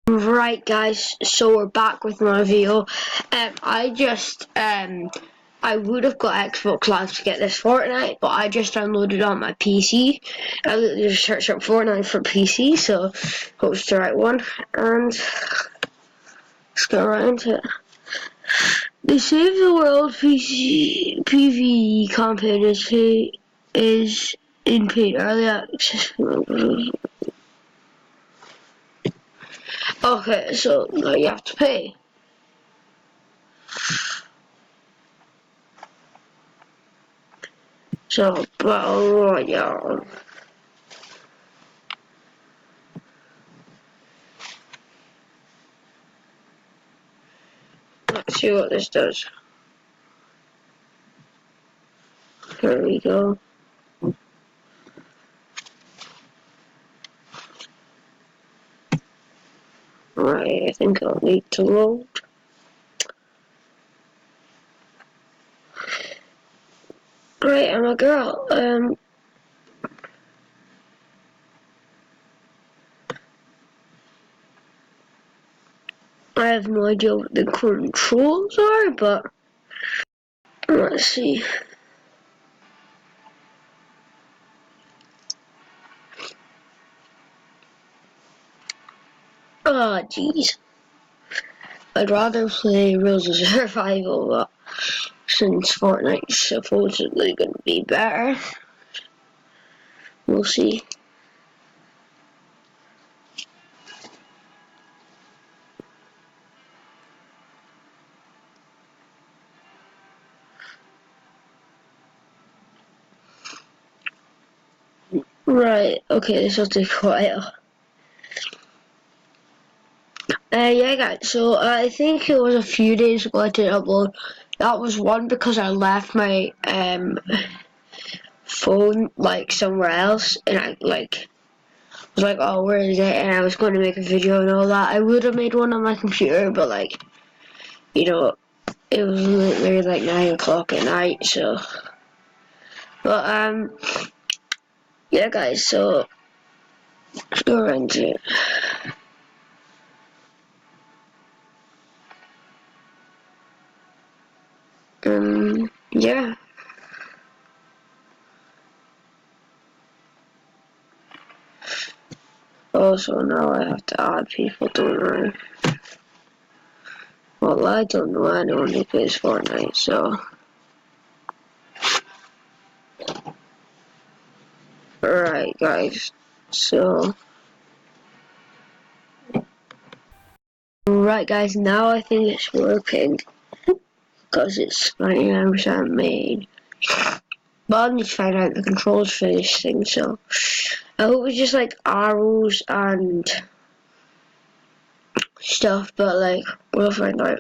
Right, guys, so we're back with my video. I would have got Xbox Live to get this Fortnite, but I just downloaded it on my PC. I literally just searched up Fortnite for PC, so hope it's the right one. And let's get right into it. The Save the World PC PvE campaign is in paid early access. Okay, so now you have to pay. So, Battle Royale. Let's see what this does. Here we go. Right, I think I'll need to load. Great, I'm a girl. I have no idea what the controls are, but let's see. Oh, jeez. I'd rather play Rules of Survival, but since Fortnite's supposedly going to be better, we'll see. Right, okay, this will take a while. Yeah, guys, so I think it was a few days ago I did upload. That was one because I left my phone like somewhere else, and I was like, oh, where is it? And I was going to make a video and all that. I would have made one on my computer, but like, you know, it was literally like 9 o'clock at night. So, but yeah, guys. So let's go right into it. Yeah. Also, now I have to add people, don't I? Well, I don't know anyone who plays Fortnite, so. Alright, guys. So. Right, guys, now I think it's working. Because it's 99% made. But I need to find out the controls for this thing, so. I hope it's just like arrows and stuff, but like, we'll find out.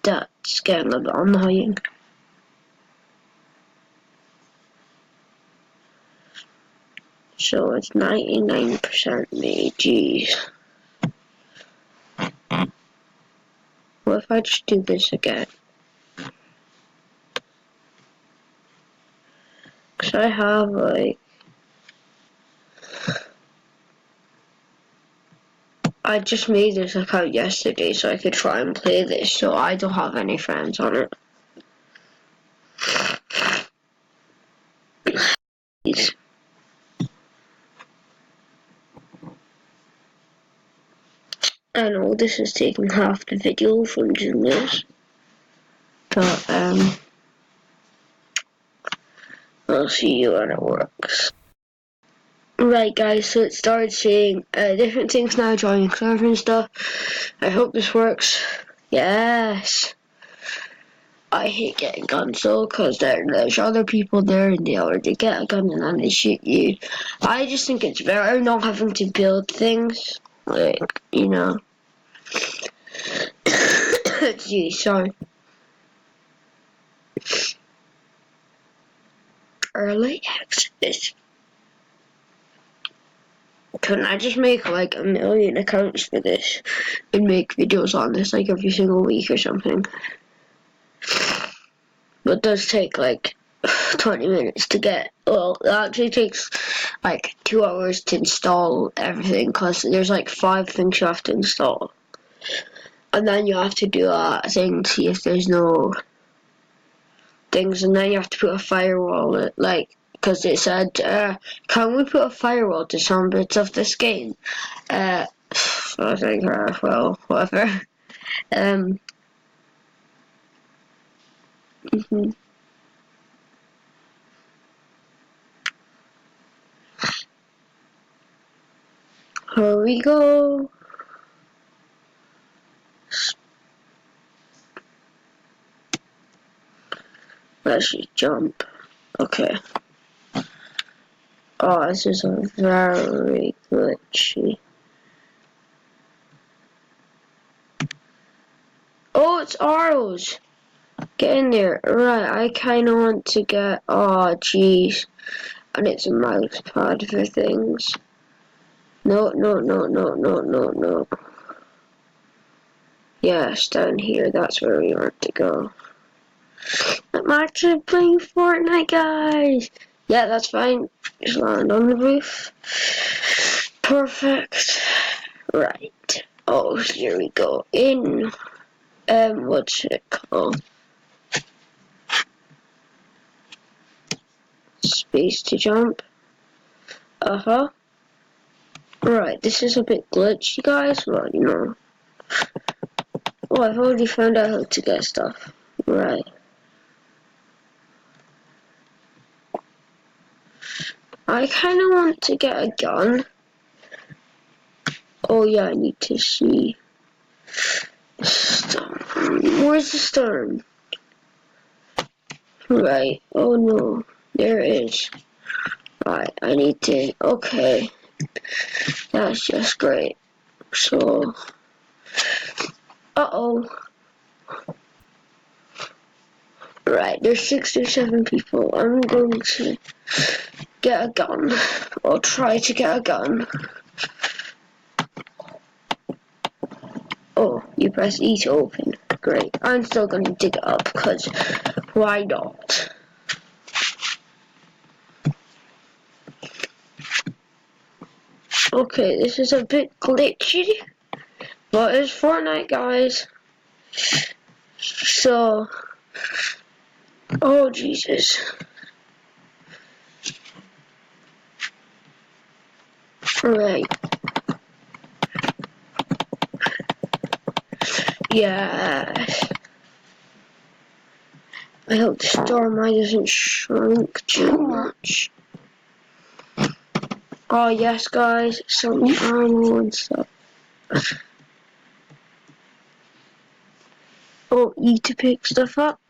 That's getting a bit annoying. So it's 99% made, jeez. What if I just do this again? Cause I have like, I just made this account yesterday so I could try and play this, so I don't have any friends on it. I know this is taking half the video from doing this, but I'll see you when it works. Right, guys, so it started saying different things now, joining server and stuff. I hope this works. Yes. I hate getting guns though, because there's other people there and they already get a gun and then they shoot you. I just think it's better not having to build things. Like, you know. Gee, sorry. Early access. Couldn't I just make like 1,000,000 accounts for this and make videos on this like every single week or something? But it does take like 20 minutes to get, well, it actually takes like 2 hours to install everything because there's like 5 things you have to install. And then you have to do a thing to see if there's no things, and then you have to put a firewall, like, because it said, can we put a firewall to some bits of this game? So I think, well, whatever. Mhm. Here we go. Let's just jump. Okay. Oh, this is a very glitchy. Oh, it's arrows. Get in there. Right, I kind of want to get. Oh, jeez. And it's a mouse pad for things. No, no, no, no, no, no, no. Yes, down here. That's where we want to go. I'm actually playing Fortnite, guys. Yeah, that's fine. Just land on the roof. Perfect. Right. Oh, here we go. In. What's it called? Space to jump. Right, this is a bit glitchy, guys. Well, you know. Oh, I've already found out how to get stuff. Right. I kind of want to get a gun. Oh, yeah, I need to see. Where's the storm? Right. Oh, no. There it is. Right, I need to. Okay. That's just great. So. Uh-oh. Right, there's 67 people. I'm going to get a gun. Or try to get a gun. Oh, you press E to open. Great. I'm still going to dig it up, because why not? Okay, this is a bit glitchy, but it's Fortnite, guys. So, oh, Jesus. Right. Yes. I hope the storm doesn't shrink too much. Oh, yes, guys. Some ammo and stuff. Oh, E to pick stuff up.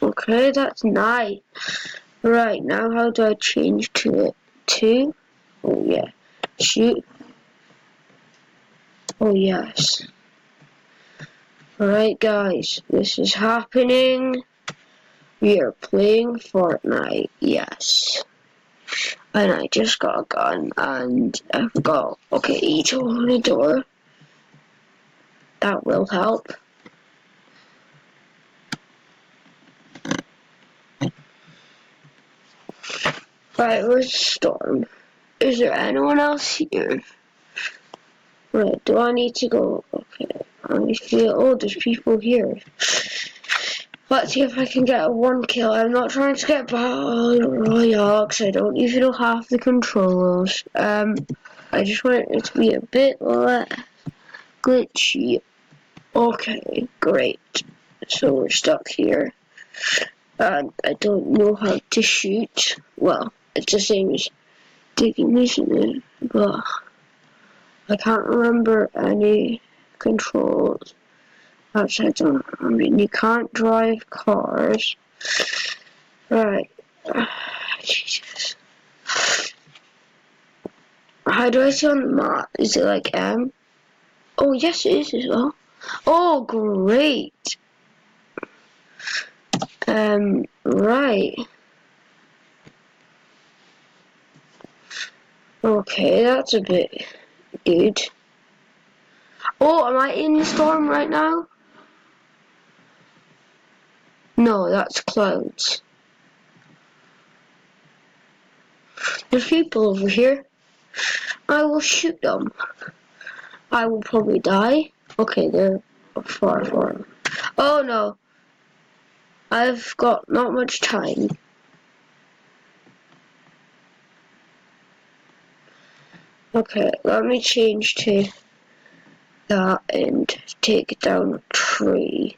Okay, that's nice. Right, now how do I change to it? 2? Oh, yeah. Shoot. Oh, yes. Alright, guys. This is happening. We are playing Fortnite. Yes. And I just got a gun, and I forgot. Okay, E to open the door. That will help. Right, where's Storm? Is there anyone else here? Right, do I need to go? Okay, I feel. Oh, there's people here. Let's see if I can get a 1 kill. I'm not trying to get Battle Royale because I don't even know half the controls. I just want it to be a bit less glitchy. Okay, great. So we're stuck here. And I don't know how to shoot. Well, it's the same as digging, isn't it? But I can't remember any controls. Outside, I mean, you can't drive cars. Right. Jesus. How do I see on the map? Is it like M? Oh, yes, it is as well. Oh, great. Right. Okay, that's a bit good. Oh, am I in the storm right now? No, that's clouds. There's people over here. I will shoot them. I will probably die. Okay, they're far, far. Oh no. I've got not much time. Okay, let me change to that and take down a tree.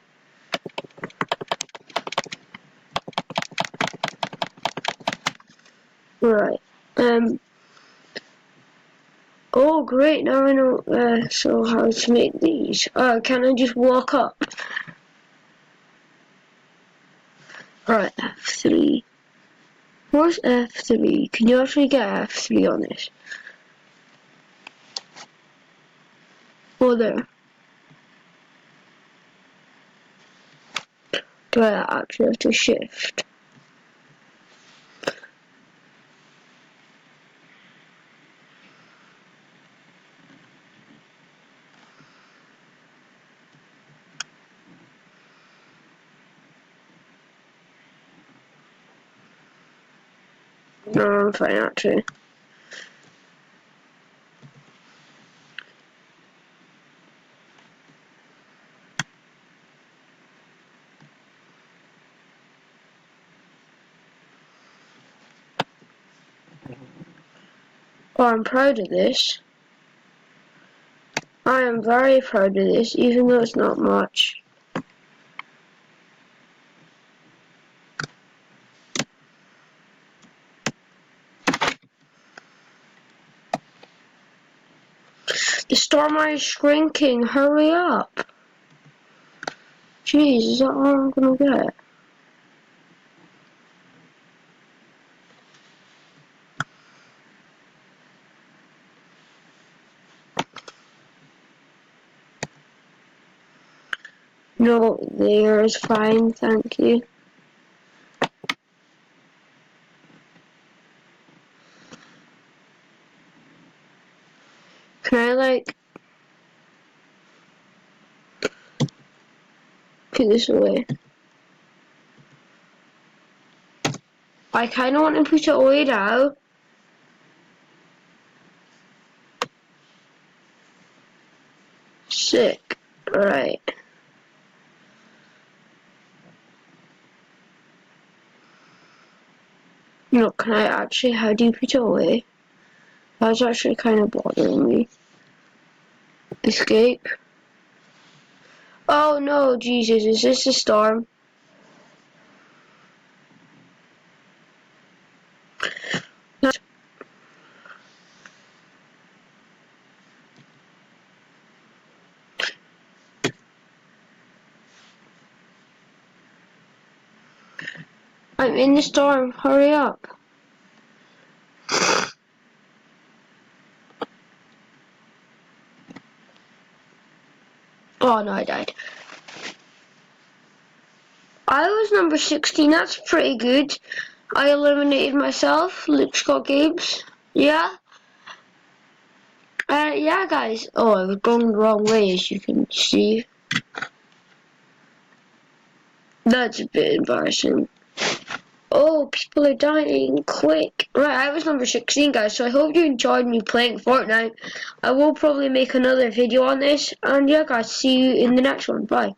Right. Oh great, now I know so how to make these. Can I just walk up? Right, F3. Where's F3? Can you actually get F3 on this? Oh there. Do I actually have to shift? No, I'm fine actually. Oh, I'm proud of this. I am very proud of this, even though it's not much. The storm eye is shrinking, hurry up. Jeez, is that all I'm gonna get? No, there is fine, thank you. Can I like put this away? I kinda want to put it away now. Sick. Right. No, can I actually, how do you put it away? That's actually kind of bothering me. Escape. Oh no, Jesus, is this a storm? I'm in the storm, hurry up. Oh no, I died. I was number 16, that's pretty good. I eliminated myself, Luke Scott Games. Yeah? Yeah guys. Oh, I was going the wrong way as you can see. That's a bit embarrassing. Oh, people are dying quick. Right, I was number 16 guys, so I hope you enjoyed me playing Fortnite. I will probably make another video on this. And yeah guys, see you in the next one. Bye.